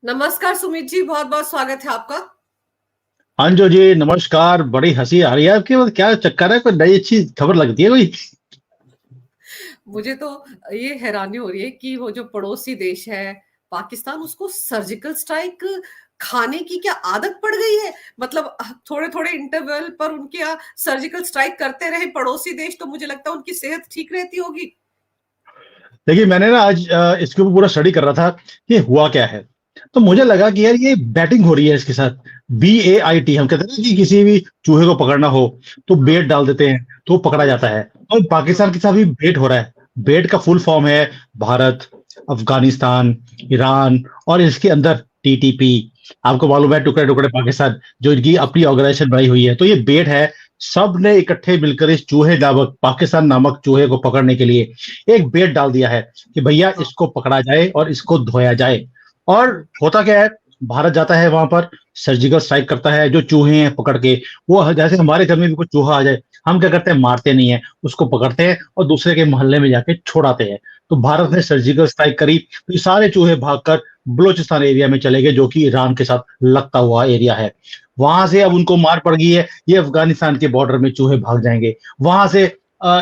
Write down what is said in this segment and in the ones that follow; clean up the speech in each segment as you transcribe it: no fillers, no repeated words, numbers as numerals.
नमस्कार सुमित जी, बहुत बहुत स्वागत है आपका। अंजू जी नमस्कार। बड़ी हंसी आ रही है आपकी। मतलब क्या चक्कर है? कोई नई अच्छी खबर लगती है कोई? मुझे तो ये हैरानी हो रही है कि वो जो पड़ोसी देश है पाकिस्तान, उसको सर्जिकल स्ट्राइक खाने की क्या आदत पड़ गई है। मतलब थोड़े थोड़े इंटरवल पर उनके यहाँ सर्जिकल स्ट्राइक करते रहे पड़ोसी देश, तो मुझे लगता है उनकी सेहत ठीक रहती होगी। देखिए, मैंने ना आज इसके ऊपर पूरा स्टडी कर रहा था कि हुआ क्या है। तो मुझे हम्म। लगा कि यार ये बैटिंग हो रही है इसके साथ। BAIT, हम कहते हैं ना कि किसी भी चूहे को पकड़ना हो तो बेट हाँ। डाल देते हैं तो वो पकड़ा हम्म। जाता है। और पाकिस्तान हम्म। के साथ भी बेट हो रहा है। बेट का फुल फॉर्म है भारत, अफगानिस्तान, ईरान और इसके अंदर TTP। आपको मालूम है, टुकड़े टुकड़े पाकिस्तान, जो इनकी अपनी ऑर्गेनाइजेशन बनाई हुई है। तो ये बेट है। सब ने इकट्ठे मिलकर इस चूहे नामक, पाकिस्तान नामक चूहे को पकड़ने के लिए एक बेट डाल दिया है कि भैया हाँ। इसको पकड़ा जाए और इसको धोया जाए। और हम्म। होता क्या है, भारत जाता है वहां पर, सर्जिकल स्ट्राइक करता है जो चूहे हैं पकड़ के। वो जैसे हमारे घर में भी कोई चूहा आ जाए, हम क्या करते हैं, मारते नहीं है, उसको पकड़ते हैं और दूसरे के मोहल्ले में जाके छोड़ाते हैं। तो भारत हम्म। ने सर्जिकल स्ट्राइक करी तो ये सारे चूहे भागकर बलूचिस्तान एरिया में चले गए, जो कि ईरान के साथ लगता हुआ एरिया है। वहां से अब उनको मार पड़ गई है, ये अफगानिस्तान के बॉर्डर में चूहे भाग जाएंगे। वहां से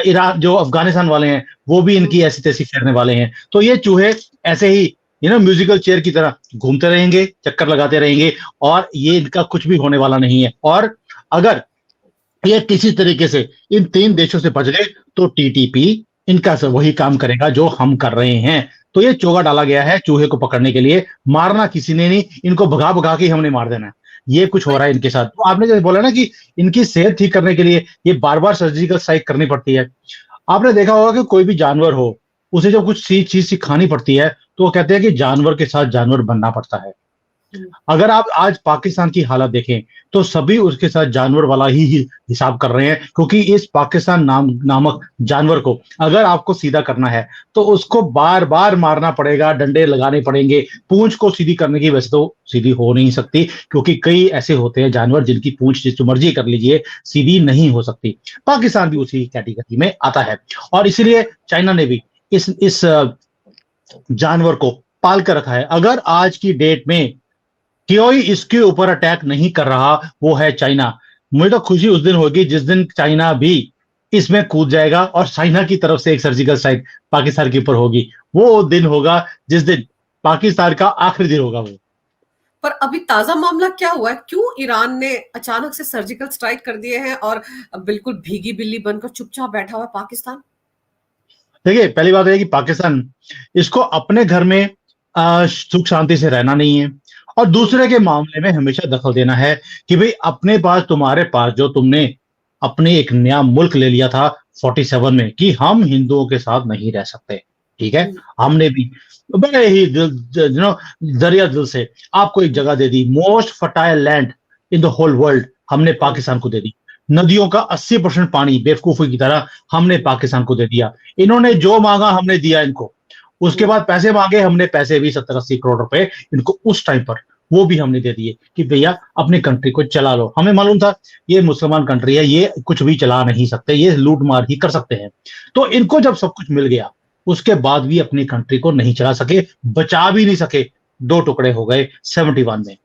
ईरान, जो अफगानिस्तान वाले हैं, वो भी हम्म। इनकी ऐसी तैसी फेरने वाले हैं। तो ये चूहे ऐसे ही म्यूजिकल चेयर की तरह घूमते रहेंगे, चक्कर लगाते रहेंगे, और ये इनका कुछ भी होने वाला नहीं है। और अगर ये किसी तरीके से इन तीन देशों से बच गए तो TTP इनका से हम्म। वही काम करेगा जो हम कर रहे हैं। तो ये चोगा डाला गया है चूहे को पकड़ने के लिए। मारना किसी ने नहीं, इनको भगा भगा के हमने मार देना है। ये कुछ हो रहा है इनके साथ। तो आपने जैसे बोला ना कि इनकी सेहत ठीक करने के लिए ये बार बार सर्जिकल स्ट्राइक करनी पड़ती है। आपने देखा होगा कि कोई भी जानवर हो, उसे जब कुछ सी चीज सिखानी पड़ती है तो वो कहते हैं कि जानवर के साथ जानवर बनना पड़ता है। हम्म। अगर आप आज पाकिस्तान की हालत देखें तो सभी उसके साथ जानवर वाला ही हिसाब कर रहे हैं, क्योंकि इस पाकिस्तान नामक जानवर को अगर आपको सीधा करना है तो उसको बार बार मारना पड़ेगा, डंडे लगाने पड़ेंगे। पूंछ को सीधी करने की वैसे तो सीधी हो नहीं सकती, क्योंकि कई ऐसे होते हैं जानवर जिनकी पूंछ जिस मर्जी कर लीजिए सीधी नहीं हो सकती। पाकिस्तान भी उसी कैटेगरी में आता है। और इसीलिए चाइना ने भी इस जानवर को पाल कर रखा है। अगर आज की डेट में कोई इसके ऊपर अटैक नहीं कर रहा, वो है चाइना। मुझे तो खुशी उस दिन होगी जिस दिन चाइना भी इसमें कूद जाएगा और चाइना की तरफ से एक सर्जिकल स्ट्राइक पाकिस्तान के ऊपर होगी। वो दिन होगा जिस दिन पाकिस्तान का आखिरी दिन होगा वो। पर अभी ताजा मामला क्या हुआ है, क्यों ईरान ने अचानक से सर्जिकल स्ट्राइक कर दिए हैं और बिल्कुल भीगी बिल्ली बनकर चुपचाप बैठा हुआ है पाकिस्तान। देखिए, पहली बात है कि पाकिस्तान, इसको अपने घर में सुख शांति से रहना नहीं है, और हम्म। दूसरे के मामले में हमेशा दखल देना है कि भाई अपने पास, तुम्हारे पास जो तुमने अपने एक नया मुल्क ले लिया था 47 में कि हम हिंदुओं के साथ नहीं रह सकते, ठीक है। हम्म। हमने भी बड़े ही दरिया दिल से आपको एक जगह दे दी, most fertile land in the whole world हमने हम्म। पाकिस्तान को दे दी। नदियों का 80% पानी बेवकूफी की तरह हमने पाकिस्तान को दे दिया। इन्होंने जो मांगा हमने दिया इनको। उसके हम्म। बाद पैसे मांगे हमने, पैसे भी 70-80 करोड़ रुपए इनको उस टाइम पर वो भी हमने दे दिए कि भैया अपनी कंट्री को चला लो। हमें मालूम था ये मुसलमान कंट्री है, ये कुछ भी चला नहीं सकते, ये लूट मार ही कर सकते हैं। तो इनको जब सब कुछ मिल गया, उसके बाद भी अपनी कंट्री को नहीं चला सके, बचा भी नहीं सके। दो टुकड़े हो गए 71 में।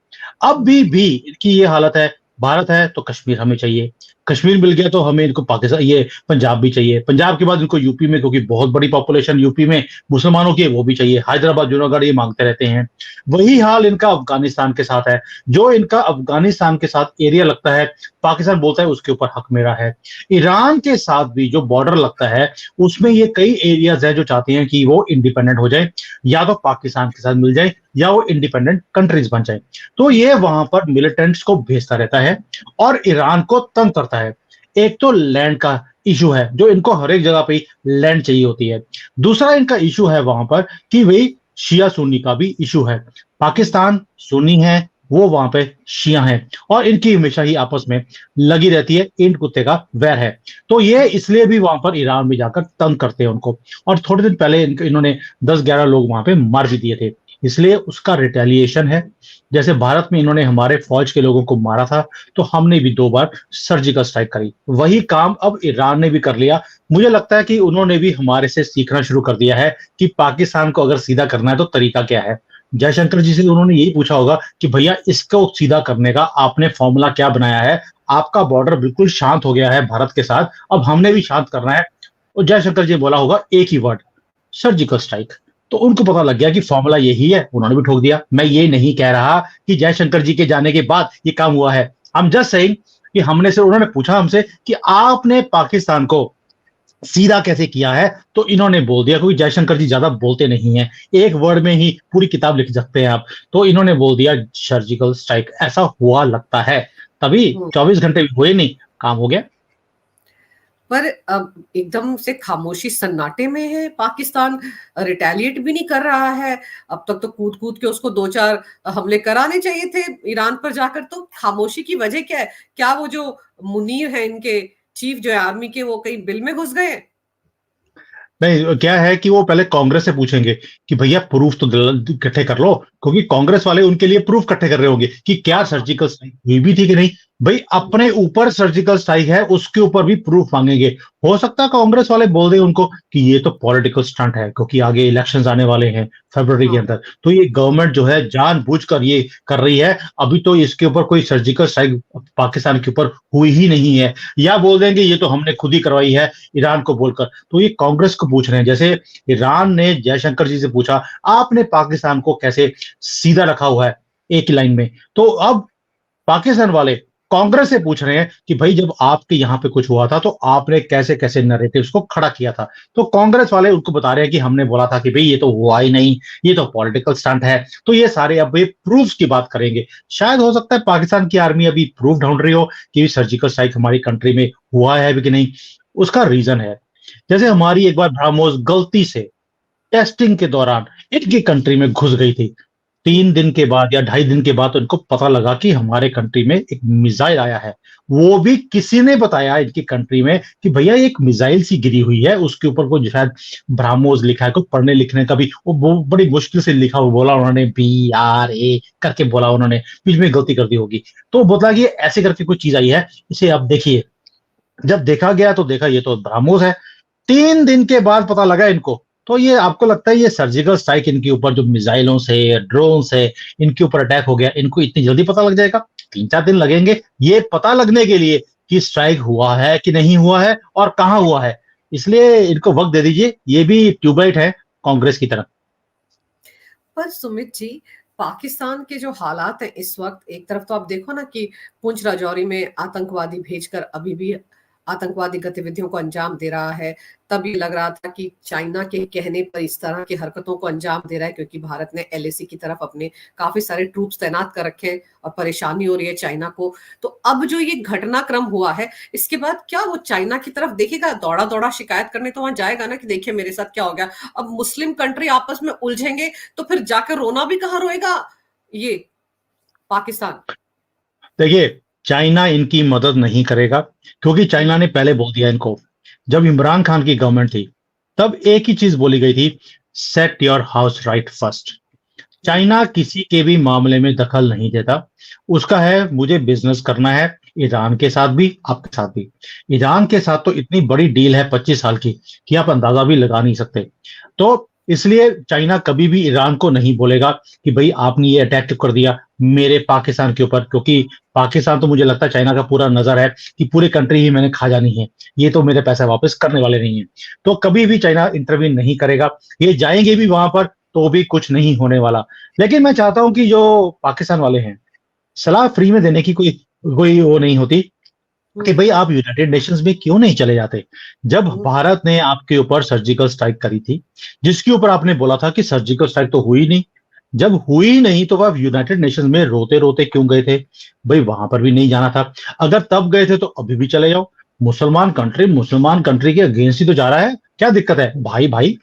अब भी इनकी ये हालत है। भारत है तो कश्मीर हमें चाहिए, कश्मीर मिल गया तो हमें इनको पाकिस्तान, ये पंजाब भी चाहिए, पंजाब के बाद इनको यूपी में, क्योंकि बहुत बड़ी पॉपुलेशन यूपी में मुसलमानों की है, वो भी चाहिए। हैदराबाद, जूनागढ़ ये मांगते रहते हैं। वही हाल इनका अफगानिस्तान के साथ है। जो इनका अफगानिस्तान के साथ एरिया लगता है, पाकिस्तान बोलता है उसके ऊपर हक मेरा है। ईरान के साथ भी जो बॉर्डर लगता है, उसमें ये कई एरियाज है जो चाहते हैं कि वो इंडिपेंडेंट हो जाए, या तो पाकिस्तान के साथ मिल जाए या वो इंडिपेंडेंट कंट्रीज बन जाए। तो ये वहां पर मिलिटेंट्स को भेजता रहता है और ईरान को तंग करता है। एक तो लैंड का इशू है, जो इनको हर एक जगह पे लैंड चाहिए होती है। दूसरा इनका इशू है वहां पर कि भाई शिया सुन्नी का भी इशू है। पाकिस्तान सुन्नी है, वो वहां पे शिया है, और इनकी हमेशा ही आपस में लगी रहती है, ईंट कुत्ते का वैर है। तो ये इसलिए भी वहां पर ईरान में जाकर तंग करते हैं उनको। और थोड़े दिन पहले इन्होंने 10-11 लोग वहां पे मार भी दिए थे, इसलिए उसका रिटेलिएशन है। जैसे भारत में इन्होंने हमारे फौज के लोगों को मारा था, तो हमने भी 2 बार सर्जिकल स्ट्राइक करी। वही काम अब ईरान ने भी कर लिया। मुझे लगता है कि उन्होंने भी हमारे से सीखना शुरू कर दिया है कि पाकिस्तान को अगर सीधा करना है तो तरीका क्या है। जयशंकर जी से उन्होंने यही पूछा होगा कि भैया इसको सीधा करने का आपने फॉर्मूला क्या बनाया है? आपका बॉर्डर बिल्कुल शांत हो गया है भारत के साथ, अब हमने भी शांत करना है। और जयशंकर जी ने बोला होगा एक ही वर्ड, सर्जिकल स्ट्राइक। तो उनको पता लग गया कि फॉर्मूला यही है, उन्होंने भी ठोक दिया। मैं ये नहीं कह रहा कि जयशंकर जी के जाने के बाद ये काम हुआ है। हम जस्ट सेइंग कि हमने से उन्होंने पूछा हमसे कि आपने पाकिस्तान को सीधा कैसे किया है, तो इन्होंने बोल दिया, क्योंकि जयशंकर जी ज्यादा बोलते नहीं है, एक वर्ड में ही पूरी किताब लिख सकते हैं आप। तो इन्होंने बोल दिया सर्जिकल स्ट्राइक, ऐसा हुआ लगता है। तभी हम्म। 24 घंटे भी हुए नहीं, काम हो गया। पर अब एकदम से खामोशी सन्नाटे में है पाकिस्तान, रिटेलिएट भी नहीं कर रहा है। अब तक तो कूद कूद के उसको 2-4 हमले कराने चाहिए थे ईरान पर जाकर, तो खामोशी की वजह क्या है? क्या वो जो मुनीर है इनके चीफ जो है आर्मी के, वो कहीं बिल में घुस गए? नहीं, क्या है कि वो पहले कांग्रेस से पूछेंगे कि भैया प्रूफ तो इकट्ठे कर लो, क्योंकि कांग्रेस वाले उनके लिए प्रूफ इकट्ठे कर रहे होंगे कि क्या सर्जिकल स्ट्राइक हुई भी थी कि नहीं। भाई अपने ऊपर सर्जिकल स्ट्राइक है, उसके ऊपर भी प्रूफ मांगेंगे। हो सकता है कांग्रेस वाले बोल दे उनको कि ये तो पॉलिटिकल स्टंट है, क्योंकि आगे इलेक्शंस आने वाले हैं फरवरी के हाँ। अंदर, तो ये गवर्नमेंट जो है जानबूझकर ये कर रही है। अभी तो इसके ऊपर कोई सर्जिकल स्ट्राइक पाकिस्तान के ऊपर हुई ही नहीं है। या बोल देंगे ये तो हमने खुद ही करवाई है ईरान को बोलकर। तो ये कांग्रेस को पूछ रहे हैं, जैसे ईरान ने जयशंकर जी से पूछा आपने पाकिस्तान को कैसे सीधा रखा हुआ है एक ही लाइन में, तो अब पाकिस्तान वाले कांग्रेस से पूछ रहे हैं कि भाई जब आपके यहां पे कुछ हुआ था तो आपने कैसे कैसे नैरेटिव्स को खड़ा किया था। तो कांग्रेस वाले उनको बता रहे हैं कि हमने बोला था कि भाई ये तो हुआ ही नहीं, ये तो पॉलिटिकल स्टंट है। तो ये सारे अब ये प्रूफ्स की बात करेंगे। शायद हो सकता है पाकिस्तान की आर्मी अभी प्रूफ ढूंढ रही हो कि सर्जिकल स्ट्राइक हमारी कंट्री में हुआ है भी कि नहीं। उसका रीजन है, जैसे हमारी एक बार ब्रह्मोस गलती से टेस्टिंग के दौरान इनकी कंट्री में घुस गई थी। 3 दिन के बाद या 2.5 दिन के बाद उनको पता लगा कि हमारे कंट्री में एक मिसाइल आया है। वो भी किसी ने बताया इनकी कंट्री में कि भैया एक मिसाइल सी गिरी हुई है, उसके ऊपर कोई शायद ब्राह्मोस लिखा है, कोई पढ़ने लिखने का भी वो बड़ी मुश्किल से लिखा हुआ बोला उन्होंने, BRA करके बोला उन्होंने, बीच में गलती कर दी होगी। तो बोला कि ऐसे करके कोई चीज आई है, इसे आप देखिए। जब देखा गया तो देखा ये तो ब्राह्मोस है। 3 दिन के बाद पता लगा इनको। तो ये आपको लगता है ये सर्जिकल स्ट्राइक इनके ऊपर जो मिसाइलों से ड्रोन से इनके ऊपर अटैक हो गया, इनको इतनी जल्दी पता लग जाएगा? 3-4 दिन लगेंगे ये पता लगने के लिए कि स्ट्राइक हुआ है कि नहीं हुआ है और कहां हुआ है। इसलिए इनको वक्त दे दीजिए, ये भी ट्यूबलाइट है कांग्रेस की तरफ। पर सुमित जी, पाकिस्तान के जो हालात हैं इस वक्त, एक तरफ तो आप देखो ना कि पुंछ राजौरी में आतंकवादी भेजकर अभी भी आतंकवादी गतिविधियों को अंजाम दे रहा है। तभी लग रहा था कि चाइना के कहने पर इस तरह की हरकतों को अंजाम दे रहा है, क्योंकि भारत ने LAC की तरफ अपने काफी सारे ट्रूप्स तैनात कर रखे हैं और परेशानी हो रही है चाइना को। तो अब जो ये घटनाक्रम हुआ है, इसके बाद क्या वो चाइना की तरफ देखेगा? दौड़ा दौड़ा शिकायत करने तो वहां जाएगा ना कि देखिए मेरे साथ क्या हो गया। अब मुस्लिम कंट्री आपस में उलझेंगे तो फिर जाकर रोना भी कहाँ रोएगा ये पाकिस्तान? देखिए, चाइना इनकी मदद नहीं करेगा, क्योंकि चाइना ने पहले बोल दिया इनको। जब इमरान खान की गवर्नमेंट थी तब एक ही चीज बोली गई थी, set your house right first. China किसी के भी मामले में दखल नहीं देता। उसका है मुझे बिजनेस करना है, ईरान के साथ भी आपके साथ भी। ईरान के साथ तो इतनी बड़ी डील है 25 साल की कि आप अंदाजा भी लगा नहीं सकते। तो इसलिए चाइना कभी भी ईरान को नहीं बोलेगा कि भाई आपने ये अटैक क्यों कर दिया मेरे पाकिस्तान के ऊपर, क्योंकि पाकिस्तान तो मुझे लगता है चाइना का पूरा नजर है कि पूरी कंट्री ही मैंने खा जानी है, ये तो मेरे पैसे वापस करने वाले नहीं है। तो कभी भी चाइना इंटरवीन नहीं करेगा। ये जाएंगे भी वहां पर तो भी कुछ नहीं होने वाला। लेकिन मैं चाहता हूं कि जो पाकिस्तान वाले हैं, सलाह फ्री में देने की कोई कोई वो नहीं होती कि भाई आप यूनाइटेड नेशंस में क्यों नहीं चले जाते। जब भारत ने आपके ऊपर सर्जिकल स्ट्राइक करी थी, जिसके ऊपर आपने बोला था कि सर्जिकल स्ट्राइक तो हुई नहीं, जब हुई नहीं तो आप यूनाइटेड नेशंस में रोते रोते क्यों गए थे? भाई वहां पर भी नहीं जाना था। अगर तब गए थे तो अभी भी चले जाओ। मुसलमान कंट्री के अगेंस्ट ही तो जा रहा है, क्या दिक्कत है भाई? भाई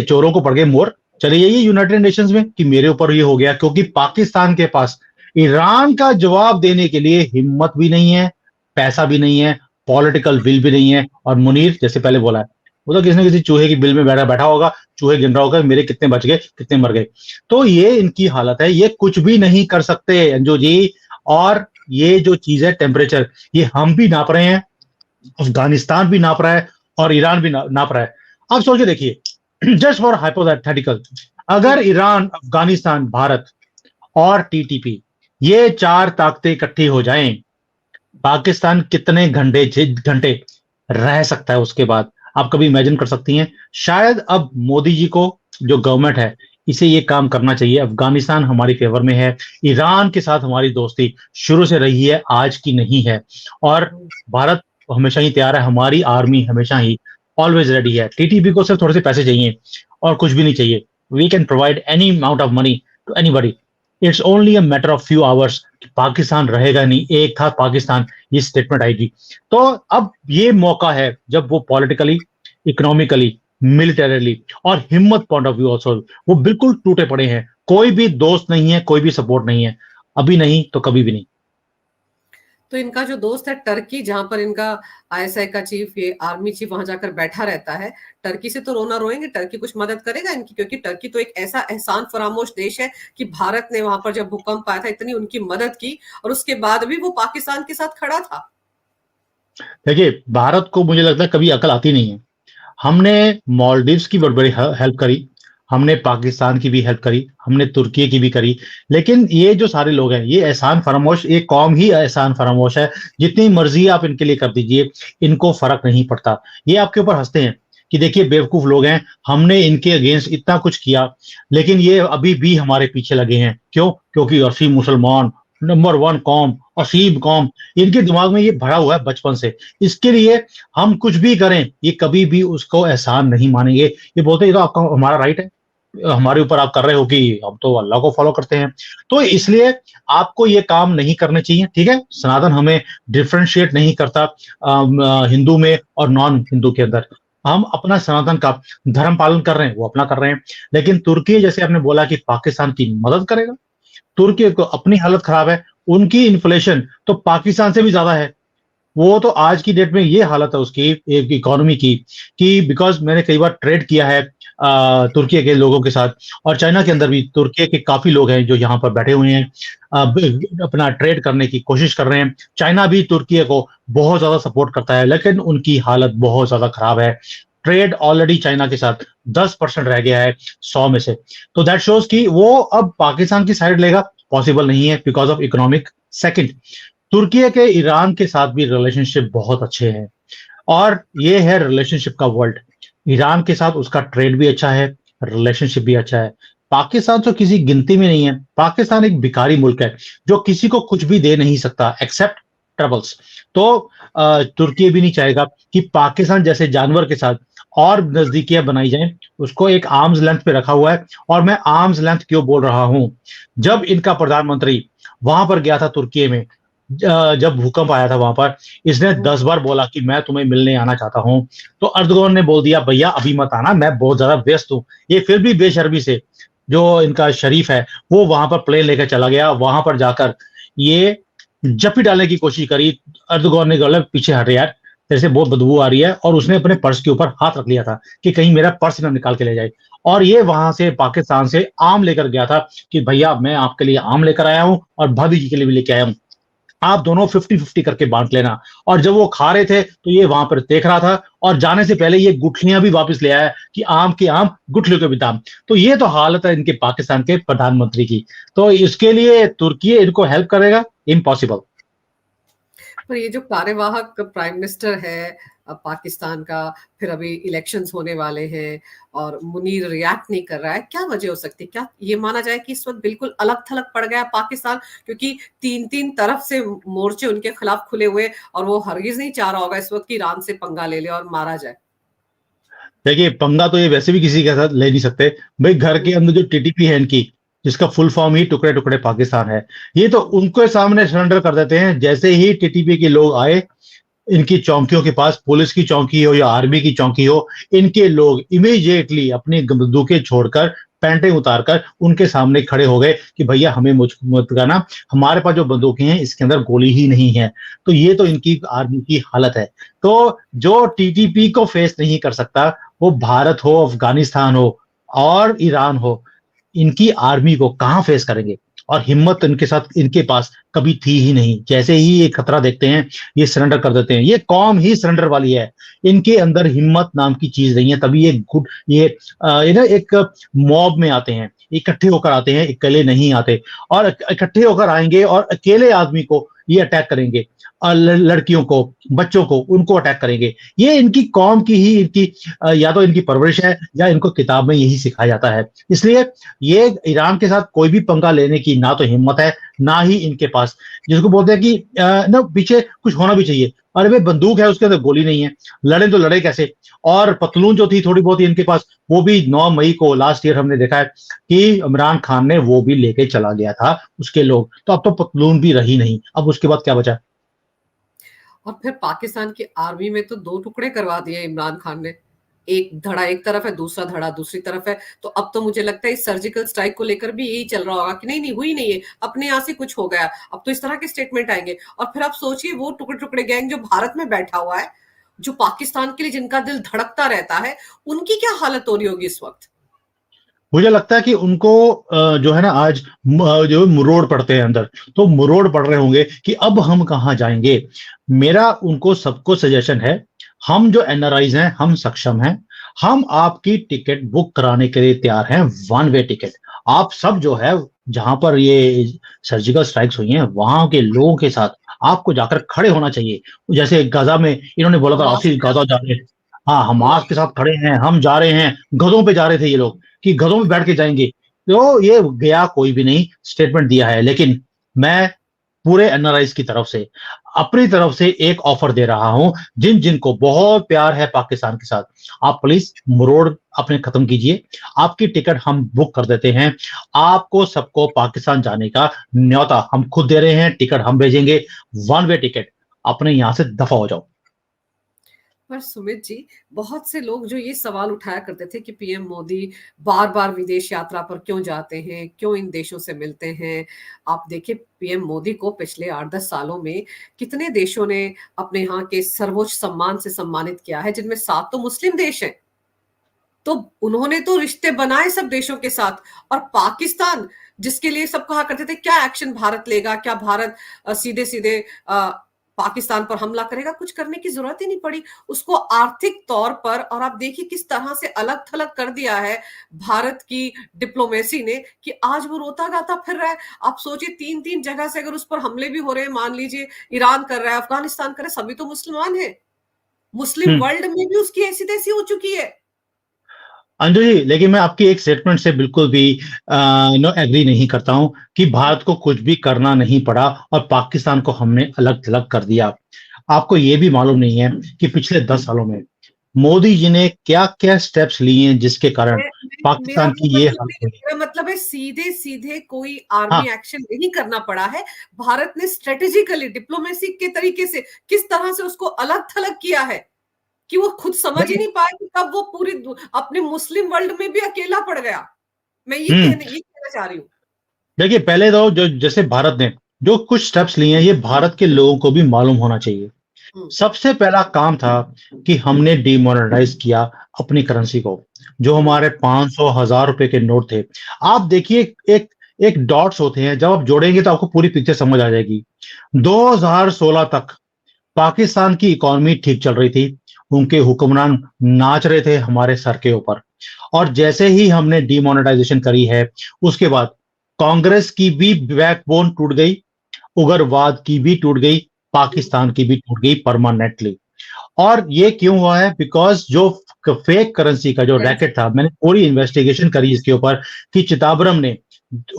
चोरों को पड़ गए मोर, चले जाइए यूनाइटेड नेशंस में कि मेरे ऊपर ये हो गया। क्योंकि पाकिस्तान के पास ईरान का जवाब देने के लिए हिम्मत भी नहीं है, पैसा भी नहीं है, पॉलिटिकल विल भी नहीं है। और मुनीर जैसे पहले बोला है, वो तो किसी न किसी चूहे की बिल में बैठा बैठा होगा, चूहे गिन रहा होगा मेरे कितने बच गए कितने मर गए। तो ये इनकी हालत है, ये कुछ भी नहीं कर सकते अंजू जी। और ये जो चीज है टेम्परेचर, ये हम भी नाप रहे हैं, अफगानिस्तान भी नाप रहा है और ईरान भी नाप रहा है। आप सोच के देखिए, जस्ट फॉर हाइपोथेटिकल, अगर ईरान, अफगानिस्तान, भारत और टीटीपी ये 4 ताकतें इकट्ठी हो जाएं, पाकिस्तान कितने घंटे घंटे रह सकता है उसके बाद, आप कभी इमेजिन कर सकती हैं? शायद अब मोदी जी को, जो गवर्नमेंट है, इसे ये काम करना चाहिए। अफगानिस्तान हमारी फेवर में है, ईरान के साथ हमारी दोस्ती शुरू से रही है, आज की नहीं है, और भारत हमेशा ही तैयार है, हमारी आर्मी हमेशा ही ऑलवेज रेडी है। टीटीपी को सिर्फ थोड़े से पैसे चाहिए और कुछ भी नहीं चाहिए। We can provide any amount of money to anybody, it's only a matter of few hours. Pakistan रहेगा नहीं, एक था पाकिस्तान, ये स्टेटमेंट आएगी। तो अब ये मौका है जब वो पॉलिटिकली, इकोनॉमिकली, मिलिटरीली और हिम्मत पॉइंट ऑफ व्यू ऑल्सो वो बिल्कुल टूटे पड़े हैं। कोई भी दोस्त नहीं है, कोई भी सपोर्ट नहीं है, अभी नहीं तो कभी भी नहीं। तो इनका जो दोस्त है टर्की, जहां पर इनका आईएसआई का चीफ, ये आर्मी चीफ वहां जाकर बैठा रहता है, टर्की से तो रोना रोएंगे? टर्की कुछ मदद करेगा इनकी? क्योंकि टर्की तो एक ऐसा एहसान फरामोश देश है कि भारत ने वहां पर जब भूकंप आया था इतनी उनकी मदद की और उसके बाद भी वो पाकिस्तान के साथ खड़ा था। देखिए, भारत को मुझे लगता है कभी अकल आती नहीं है। हमने मालदीव्स की बहुत बड़ी हेल्प करी, हमने पाकिस्तान की भी हेल्प करी, हमने तुर्की की भी करी, लेकिन ये जो सारे लोग हैं, ये एहसान फरामोश, ये कौम ही एहसान फरामोश है। जितनी मर्जी आप इनके लिए कर दीजिए, इनको फर्क नहीं पड़ता। ये आपके ऊपर हंसते हैं कि देखिए बेवकूफ लोग हैं, हमने इनके अगेंस्ट इतना कुछ किया, लेकिन ये अभी भी हमारे पीछे लगे हैं। क्यों? क्योंकि अरसी मुसलमान, नंबर 1 कौम, असीब कौम, इनके दिमाग में ये भरा हुआ है बचपन से। इसके लिए हम कुछ भी करें, ये कभी भी उसको एहसान नहीं मानेंगे। ये बोलते हैं, ये तो आपका हमारा राइट है, हमारे ऊपर आप कर रहे हो कि हम तो अल्लाह को फॉलो करते हैं। तो इसलिए आपको ये काम नहीं करने चाहिए, ठीक है? सनातन हमें डिफ्रेंशिएट नहीं करता हिंदू में और नॉन हिंदू के अंदर। हम अपना सनातन का धर्म पालन कर रहे हैं, वो अपना कर रहे हैं। लेकिन तुर्की, जैसे आपने बोला कि पाकिस्तान की मदद करेगा, तुर्की को अपनी हालत खराब है, उनकी इन्फ्लेशन तो पाकिस्तान से भी ज्यादा है। वो तो आज की डेट में ये हालत है उसकी एक इकोनॉमी की, कि बिकॉज मैंने कई बार ट्रेड किया है तुर्की के लोगों के साथ, और चाइना के अंदर भी तुर्की के काफी लोग हैं जो यहाँ पर बैठे हुए हैं, अपना ट्रेड करने की कोशिश कर रहे हैं। चाइना भी तुर्की को बहुत ज्यादा सपोर्ट करता है, लेकिन उनकी हालत बहुत ज्यादा खराब है। ट्रेड ऑलरेडी चाइना के साथ 10% रह गया है 100 में से। तो दैट शोज कि वो अब पाकिस्तान की साइड लेगा, पॉसिबल नहीं है बिकॉज ऑफ इकोनॉमिक। सेकंड, तुर्की के ईरान के साथ भी रिलेशनशिप बहुत अच्छे हैं, और ये है रिलेशनशिप का वर्ल्ड। ईरान के साथ उसका ट्रेड भी अच्छा है, रिलेशनशिप भी अच्छा है। पाकिस्तान तो किसी गिनती में नहीं है। पाकिस्तान एक भिखारी मुल्क है जो किसी को कुछ भी दे नहीं सकता एक्सेप्ट ट्रबल्स। तो तुर्की भी नहीं चाहेगा कि पाकिस्तान जैसे जानवर के साथ और नजदीकियां बनाई जाएं। उसको एक आर्म्स लेंथ पे रखा हुआ है। और मैं आर्म्स लेंथ क्यों बोल रहा हूं, जब इनका प्रधानमंत्री वहां पर गया था तुर्की में, जब भूकंप आया था वहां पर, इसने 10 बार बोला कि मैं तुम्हें मिलने आना चाहता हूं, तो अर्दोगन ने बोल दिया भैया अभी मत आना, मैं बहुत ज्यादा व्यस्त हूं। ये फिर भी बेशर्मी से, जो इनका शरीफ है, वो वहां पर प्लेन लेकर चला गया। वहां पर जाकर ये जप्पी डालने की कोशिश करी। अर्दोगन ने बोला पीछे हट यार, तेरे से बहुत बदबू आ रही है, और उसने अपने पर्स के ऊपर हाथ रख लिया था कि कहीं मेरा पर्स ना निकाल के ले जाए। और ये वहां से पाकिस्तान से आम लेकर गया था कि भैया मैं आपके लिए आम लेकर आया हूं और भाभी जी के लिए भी लेके आया हूं, आप दोनों 50-50 करके बांट लेना। और जब वो खा रहे थे तो ये वहां पर देख रहा था, और जाने से पहले ये गुठलियां भी वापस ले आया कि आम के आम, गुठलियों के भी दाम। तो ये तो हालत है इनके पाकिस्तान के प्रधानमंत्री की। तो इसके लिए तुर्की इनको हेल्प करेगा? इम्पॉसिबल। पर ये जो कार्यवाहक प्राइम मिनिस्टर है पाकिस्तान का, फिर अभी इलेक्शंस होने वाले हैं और मुनीर रिएक्ट नहीं कर रहा है, क्या वजह हो सकती है? क्या ये माना जाए कि इस वक्त बिल्कुल अलग थलग पड़ गया पाकिस्तान, क्योंकि 3-3 तरफ से मोर्चे उनके खिलाफ खुले हुए, और वो हरगिज नहीं चाह रहा होगा इस वक्त कि ईरान से पंगा ले ले और मारा जाए। देखिए, पंगा तो ये वैसे भी किसी के साथ ले नहीं सकते भाई। घर के अंदर जो टीटीपी है इनकी, जिसका फुल फॉर्म ही टुकड़े टुकड़े पाकिस्तान है, ये तो उनके सामने सरेंडर कर देते हैं। जैसे ही टीटीपी के लोग आए इनकी चौकियों के पास, पुलिस की चौकी हो या आर्मी की चौकी हो, इनके लोग इमीडिएटली अपनी बंदूकें छोड़कर, पैंटें उतारकर उनके सामने खड़े हो गए कि भैया हमें मत करना, हमारे पास जो बंदूकें हैं इसके अंदर गोली ही नहीं है। तो ये तो इनकी आर्मी की हालत है। तो जो टीटीपी को फेस नहीं कर सकता, वो भारत हो, अफगानिस्तान हो और ईरान हो, इनकी आर्मी को कहां फेस करेंगे? और हिम्मत इनके साथ इनके पास कभी थी ही नहीं। जैसे ही ये खतरा देखते हैं ये सरेंडर कर देते हैं। ये कौम ही सरेंडर वाली है। इनके अंदर हिम्मत नाम की चीज नहीं है। तभी ये गुट ये ना एक मॉब में आते हैं, इकट्ठे होकर आते हैं, अकेले नहीं आते। और इकट्ठे होकर आएंगे और अकेले आदमी को ये अटैक करेंगे, लड़कियों को, बच्चों को, उनको अटैक करेंगे। ये इनकी कौम की ही इनकी या तो इनकी परवरिश है या इनको किताब में यही सिखाया जाता है। इसलिए ये ईरान के साथ कोई भी पंगा लेने की ना तो हिम्मत है ना ही इनके पास, जिसको बोलते हैं कि ना पीछे कुछ होना भी चाहिए। अरे भाई बंदूक है, उसके अंदर गोली नहीं है, लड़े तो लड़े कैसे। और पतलून जो थी थोड़ी बहुत ही इनके पास, वो भी 9 मई को लास्ट ईयर हमने देखा है कि इमरान खान ने वो भी लेके चला गया था उसके लोग। तो अब तो पतलून भी रही नहीं, अब उसके बाद क्या बचा। और फिर पाकिस्तान की आर्मी में तो 2 टुकड़े करवा दिए इमरान खान ने। एक धड़ा एक तरफ है, दूसरा धड़ा दूसरी तरफ है। तो अब तो मुझे लगता है इस सर्जिकल स्ट्राइक को लेकर भी यही चल रहा होगा कि नहीं हुई नहीं है, अपने यहाँ से कुछ हो गया। अब तो इस तरह के स्टेटमेंट आएंगे। और फिर आप सोचिए वो टुकड़े टुकड़े गैंग जो भारत में बैठा हुआ है, जो पाकिस्तान के लिए जिनका दिल धड़कता रहता है, उनकी क्या हालत हो रही होगी इस वक्त। मुझे लगता है कि उनको जो है ना आज जो मुरोड़ पड़ते हैं अंदर, तो मुरोड़ पड़ रहे होंगे कि अब हम कहाँ जाएंगे। मेरा उनको सबको सजेशन है, हम जो एनआरआईज हैं हम सक्षम हैं, हम आपकी टिकट बुक कराने के लिए तैयार हैं, 1 वे टिकट। आप सब जो है जहां पर ये सर्जिकल स्ट्राइक्स हुई हैं वहां के लोगों के साथ आपको जाकर खड़े होना चाहिए। जैसे गाजा में इन्होंने बोला था हमास आसिफ गाजा जा रहे हैं, हाँ हमास के हमास साथ खड़े हैं, हम जा रहे हैं। गधों पे जा रहे थे ये लोग कि गधों में बैठ के जाएंगे। तो ये गया कोई भी नहीं, स्टेटमेंट दिया है। लेकिन मैं पूरे एनआरआईज की तरफ से अपनी तरफ से एक ऑफर दे रहा हूं, जिन जिनको बहुत प्यार है पाकिस्तान के साथ, आप प्लीज मुरोड़ अपने खत्म कीजिए, आपकी टिकट हम बुक कर देते हैं। आपको सबको पाकिस्तान जाने का न्योता हम खुद दे रहे हैं, टिकट हम भेजेंगे, 1 वे टिकट। अपने यहां से दफा हो जाओ। पर सुमित जी, बहुत से लोग जो ये सवाल उठाया करते थे कि पीएम मोदी बार बार विदेश यात्रा पर क्यों जाते हैं, क्यों इन देशों से मिलते हैं। आप देखिए पीएम मोदी को पिछले 8-10 सालों में कितने देशों ने अपने यहाँ के सर्वोच्च सम्मान से सम्मानित किया है, जिनमें 7 तो मुस्लिम देश हैं। तो उन्होंने तो रिश्ते बनाए सब देशों के साथ। और पाकिस्तान, जिसके लिए सब कहा करते थे क्या एक्शन भारत लेगा, क्या भारत सीधे सीधे पाकिस्तान पर हमला करेगा, कुछ करने की जरूरत ही नहीं पड़ी। उसको आर्थिक तौर पर, और आप देखिए किस तरह से अलग थलग कर दिया है भारत की डिप्लोमेसी ने, कि आज वो रोता गाता फिर रहा है। आप सोचिए 3-3 जगह से अगर उस पर हमले भी हो रहे हैं, मान लीजिए ईरान कर रहा है, अफगानिस्तान कर रहा है, सभी तो मुसलमान है। मुस्लिम वर्ल्ड में भी उसकी ऐसी तैसी हो चुकी है। अंजू जी, लेकिन मैं आपकी एक स्टेटमेंट से बिल्कुल भी नो एग्री नहीं करता हूं कि भारत को कुछ भी करना नहीं पड़ा और पाकिस्तान को हमने अलग थलग कर दिया। आपको ये भी मालूम नहीं है कि पिछले 10 सालों में मोदी जी ने क्या क्या स्टेप्स लिए हैं जिसके कारण मेरा पाकिस्तान वो की ये मतलब हालत नहीं, हुई। मेरा मतलब है सीधे सीधे कोई हाँ, आर्मी एक्शन नहीं करना पड़ा है। भारत ने स्ट्रेटेजिकली डिप्लोमेसी के तरीके से किस तरह से उसको अलग थलग किया है कि वो खुद समझ ही देखिए, नहीं पाया कि कब वो पूरी अपने मुस्लिम वर्ल्ड में भी अकेला पड़ गया। मैं हम्म ये कहना चाह रही हूँ। देखिए, पहले तो जो जैसे भारत ने जो कुछ स्टेप्स लिए हैं ये भारत के लोगों को भी मालूम होना चाहिए। हम्म, सबसे पहला काम था कि हमने डिमोनेटाइज किया अपनी करेंसी को, जो हम्म, हमारे 500 1000 रुपए के नोट थे। आप देखिए, एक एक डॉट्स होते हैं, जब आप जोड़ेंगे तो आपको पूरी पिक्चर समझ आ जाएगी। 2016 तक पाकिस्तान की इकोनॉमी ठीक चल रही थी, उनके हुक्मरान नाच रहे थे हमारे सर के ऊपर। और जैसे ही हमने डिमोनेटाइजेशन करी है उसके बाद कांग्रेस की भी बैकबोन टूट गई, उग्रवाद की भी टूट गई, पाकिस्तान की भी टूट गई परमानेंटली। और ये क्यों हुआ है? बिकॉज जो फेक करेंसी का जो रैकेट था, मैंने पूरी इन्वेस्टिगेशन करी इसके ऊपर कि चिदम्बरम ने,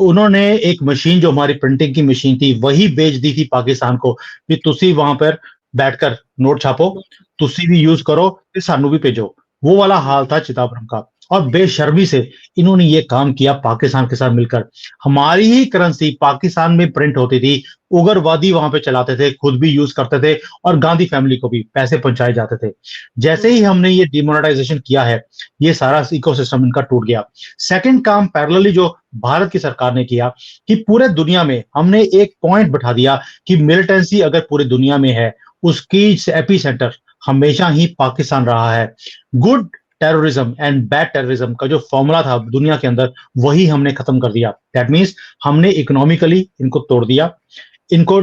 उन्होंने एक मशीन जो हमारी प्रिंटिंग की मशीन थी वही बेच दी थी पाकिस्तान को कि तुसी वहां पर बैठकर नोट छापो, तुसी भी यूज करो, फिर सानू भी भेजो। वो वाला हाल था चिदम्बरम का। और बेशर्मी से इन्होंने ये काम किया पाकिस्तान के साथ मिलकर। हमारी ही करेंसी पाकिस्तान में प्रिंट होती थी, उग्रवादी वहां पे चलाते थे, खुद भी यूज करते थे और गांधी फैमिली को भी पैसे पहुंचाए जाते थे। जैसे ही हमने ये डिमोनेटाइजेशन किया है, ये सारा इकोसिस्टम इनका टूट गया। सेकंड काम पैरेलली जो भारत की सरकार ने किया कि पूरे दुनिया में हमने एक पॉइंट बैठा दिया कि मिलिटेंसी अगर पूरी दुनिया में है, उसकी एपी सेंटर हमेशा ही पाकिस्तान रहा है। Good terrorism and bad terrorism का जो फॉर्मूला था दुनिया के अंदर, वही हमने खत्म कर दिया। दैट मीन्स हमने इकोनॉमिकली इनको तोड़ दिया, इनको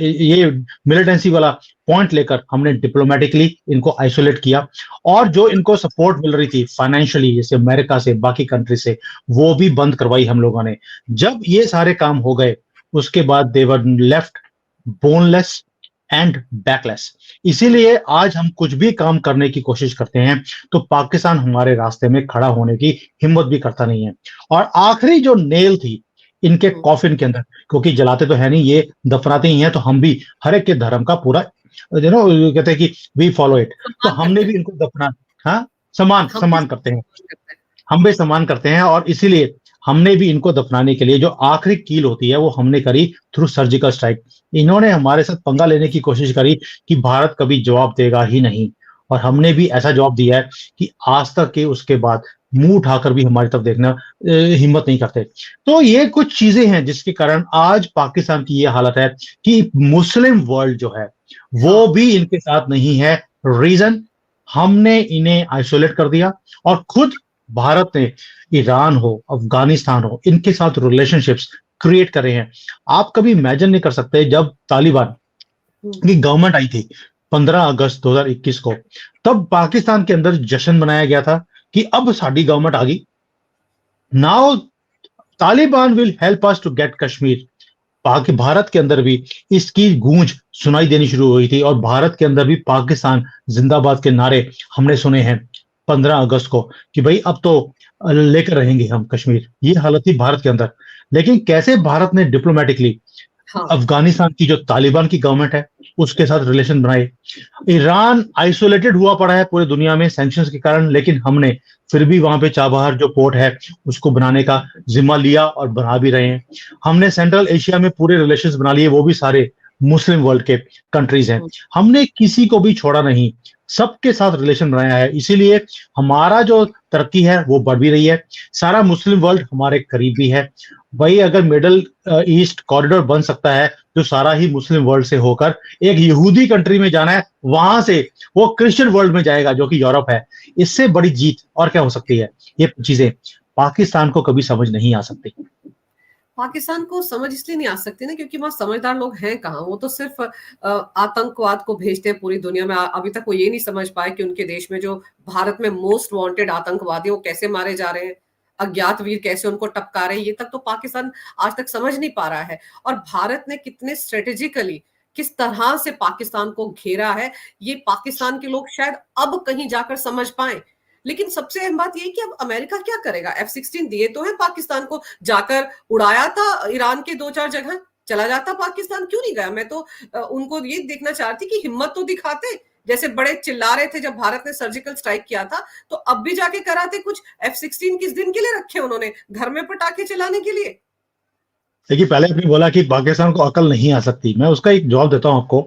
ये मिलिटेंसी वाला पॉइंट लेकर हमने डिप्लोमेटिकली इनको आइसोलेट किया, और जो इनको सपोर्ट मिल रही थी फाइनेंशियली जैसे अमेरिका से, बाकी कंट्री से, वो भी बंद करवाई हम लोगों ने। जब ये सारे काम हो गए उसके बाद दे वर लेफ्ट बोनलेस एंड बैकलेस। इसीलिए आज हम कुछ भी काम करने की कोशिश करते हैं तो पाकिस्तान हमारे रास्ते में खड़ा होने की हिम्मत भी करता नहीं है। और आखिरी जो नेल थी इनके कॉफिन के अंदर, क्योंकि जलाते तो है नहीं, ये दफनाते ही हैं, तो हम भी हर एक के धर्म का पूरा कहते हैं कि वी फॉलो इट, तो हमने भी इनको दफना, हाँ, सम्मान करते हैं, हम भी सम्मान करते हैं, और इसीलिए हमने भी इनको दफनाने के लिए जो आखिरी कील होती है वो हमने करी थ्रू सर्जिकल स्ट्राइक। इन्होंने हमारे साथ पंगा लेने की कोशिश करी कि भारत कभी जवाब देगा ही नहीं, और हमने भी ऐसा जवाब दिया है कि आज तक के उसके बाद मुंह उठाकर भी हमारी तरफ देखना हिम्मत नहीं करते। तो ये कुछ चीजें हैं जिसके कारण आज पाकिस्तान की ये हालत है कि मुस्लिम वर्ल्ड जो है वो भी इनके साथ नहीं है। रीजन, हमने इन्हें आइसोलेट कर दिया, और खुद भारत ने ईरान हो, अफगानिस्तान हो, इनके साथ रिलेशनशिप्स क्रिएट करे हैं। आप कभी इमेजिन नहीं कर सकते, जब तालिबान की गवर्नमेंट आई थी 15 अगस्त 2021 को, तब पाकिस्तान के अंदर जश्न मनाया गया था कि अब साडी गवर्नमेंट आ गई, now Taliban will help us to get Kashmir. Bharat के अंदर भी इसकी गूंज सुनाई देनी शुरू हुई थी, और भारत के अंदर भी पाकिस्तान जिंदाबाद के नारे हमने सुने हैं 15 अगस्त को कि भाई अब तो लेकर रहेंगे हम कश्मीर। ये हालत थी भारत के अंदर। लेकिन कैसे भारत ने डिप्लोमेटिकली अफगानिस्तान की जो तालिबान की गवर्नमेंट है उसके साथ रिलेशन बनाए। ईरान आइसोलेटेड हुआ पड़ा है पूरी दुनिया में सैंक्शंस के कारण, लेकिन हमने फिर भी वहां पे चाबहार जो पोर्ट है उसको बनाने का जिम्मा लिया और बना भी रहे हैं। हमने सेंट्रल एशिया में पूरे रिलेशंस बना लिए, वो भी सारे मुस्लिम वर्ल्ड के कंट्रीज हैं। हमने किसी को भी छोड़ा नहीं, सबके साथ रिलेशन बनाया है। इसीलिए हमारा जो तरक्की है वो बढ़ भी रही है, सारा मुस्लिम वर्ल्ड हमारे करीब भी है। वही अगर मिडल ईस्ट कॉरिडोर बन सकता है जो सारा ही मुस्लिम वर्ल्ड से होकर एक यहूदी कंट्री में जाना है, वहां से वो क्रिश्चियन वर्ल्ड में जाएगा जो कि यूरोप है। इससे बड़ी जीत और क्या हो सकती है? ये चीजें पाकिस्तान को कभी समझ नहीं आ सकती। पाकिस्तान को समझ इसलिए नहीं आ सकती ना क्योंकि वहां समझदार लोग हैं कहाँ। वो तो सिर्फ आतंकवाद को भेजते हैं पूरी दुनिया में। अभी तक वो ये नहीं समझ पाए कि उनके देश में जो भारत में मोस्ट वांटेड आतंकवादी वो कैसे मारे जा रहे हैं, अज्ञात वीर कैसे उनको टपका रहे हैं, ये तक तो पाकिस्तान आज तक समझ नहीं पा रहा है। और भारत ने कितने स्ट्रेटेजिकली किस तरह से पाकिस्तान को घेरा है, ये पाकिस्तान के लोग शायद अब कहीं जाकर समझ पाए। लेकिन सबसे अहम बात यह कि अब अमेरिका क्या करेगा? F-16 दिए तो है पाकिस्तान को, जाकर उड़ाया था ईरान के 2-4 जगह, चला जाता पाकिस्तान, क्यों नहीं गया? मैं तो उनको ये देखना चाहती कि हिम्मत तो दिखाते, जैसे बड़े चिल्ला रहे थे जब भारत ने सर्जिकल स्ट्राइक किया था, तो अब भी जाके कराते कुछ। F-16 किस दिन के लिए रखे उन्होंने? घर में पटाखे चलाने के लिए? देखिए, पहले आपने बोला कि पाकिस्तान को अकल नहीं आ सकती। मैं उसका एक जवाब देता हूं आपको